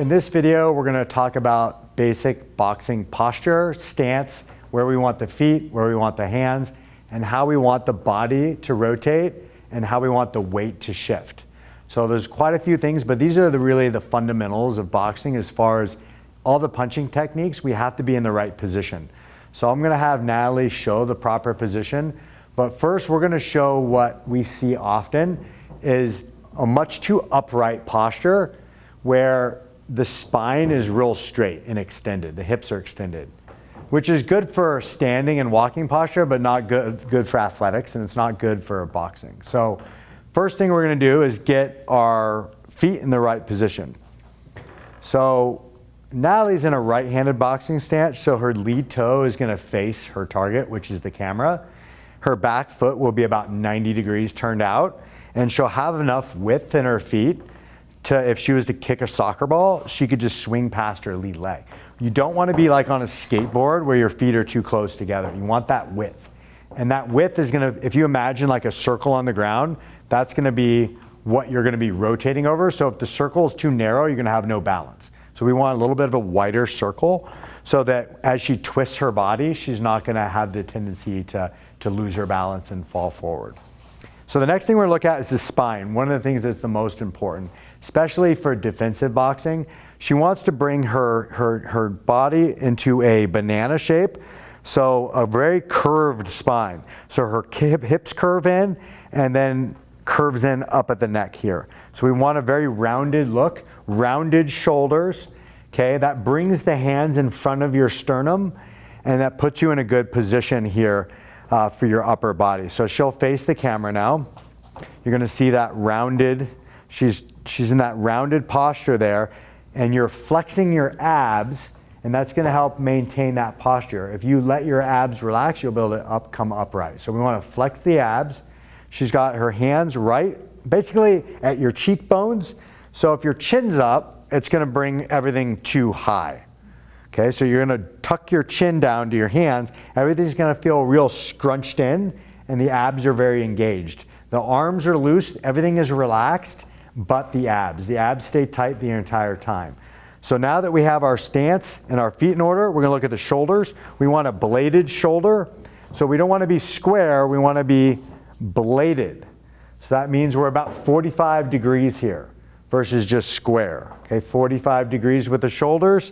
in this video, we're going to talk about basic boxing posture, stance, where we want the feet, where we want the hands, and how we want the body to rotate and how we want the weight to shift. So there's quite a few things, but these are really the fundamentals of boxing as far as all the punching techniques. We have to be in the right position. So I'm going to have Natalie show the proper position, but first we're going to show what we see often is a much too upright posture where the spine is real straight and extended, the hips are extended, which is good for standing and walking posture, but not good for athletics, and it's not good for boxing. So first thing we're going to do is get our feet in the right position. So Natalie's in a right-handed boxing stance, so her lead toe is going to face her target, which is the camera. Her back foot will be about 90 degrees turned out, and she'll have enough width in her feet to, if she was to kick a soccer ball, she could just swing past her lead leg. You don't want to be like on a skateboard where your feet are too close together. You want that width. And that width is going to, if you imagine like a circle on the ground, that's going to be what you're going to be rotating over. So if the circle is too narrow, you're going to have no balance. So we want a little bit of a wider circle so that as she twists her body, she's not going to have the tendency to lose her balance and fall forward. So the next thing we're going to look at is the spine. One of the things that's the most important, especially for defensive boxing. She wants to bring her body into a banana shape, so a very curved spine. So her hips curve in and then curves in up at the neck here. So we want a very rounded look, rounded shoulders, okay? That brings the hands in front of your sternum and that puts you in a good position here for your upper body. So she'll face the camera now. You're gonna see that rounded, she's in that rounded posture there, and you're flexing your abs, and that's gonna help maintain that posture. If you let your abs relax, you'll be able to come upright. So we wanna flex the abs. She's got her hands right, basically at your cheekbones. So if your chin's up, it's gonna bring everything too high. Okay, so you're gonna tuck your chin down to your hands. Everything's gonna feel real scrunched in, and the abs are very engaged. The arms are loose, everything is relaxed, but the abs. The abs stay tight the entire time. So now that we have our stance and our feet in order, we're gonna look at the shoulders. We want a bladed shoulder. So we don't wanna be square, we wanna be bladed. So that means we're about 45 degrees here versus just square. Okay, 45 degrees with the shoulders.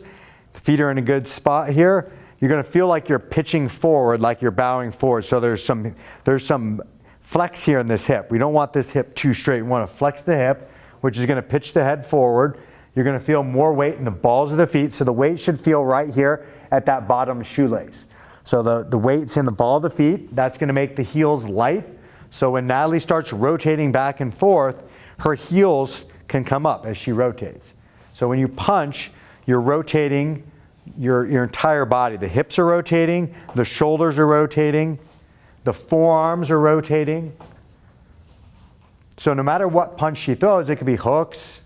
The feet are in a good spot here. You're gonna feel like you're pitching forward, like you're bowing forward. So there's some flex here in this hip. We don't want this hip too straight. We wanna flex the hip, which is gonna pitch the head forward. You're gonna feel more weight in the balls of the feet. So the weight should feel right here at that bottom shoelace. So the weight's in the ball of the feet. That's gonna make the heels light. So when Natalie starts rotating back and forth, her heels can come up as she rotates. So when you punch, you're rotating your entire body. The hips are rotating, the shoulders are rotating, the forearms are rotating. So no matter what punch she throws, it could be hooks,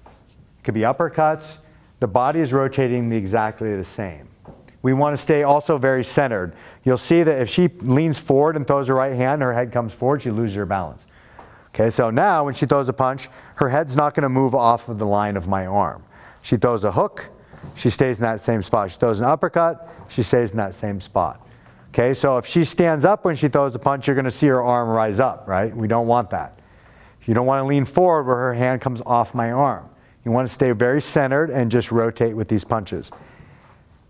it could be uppercuts, the body is rotating exactly the same. We want to stay also very centered. You'll see that if she leans forward and throws her right hand, her head comes forward, she loses her balance. Okay, so now when she throws a punch, her head's not going to move off of the line of my arm. She throws a hook, she stays in that same spot. She throws an uppercut, she stays in that same spot. Okay, so if she stands up when she throws the punch, you're going to see her arm rise up, right? We don't want that. You don't want to lean forward where her hand comes off my arm. You want to stay very centered and just rotate with these punches.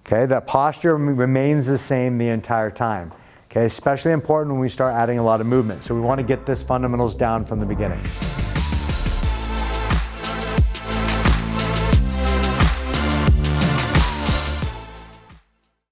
Okay, that posture remains the same the entire time. Okay, especially important when we start adding a lot of movement. So we want to get this fundamentals down from the beginning.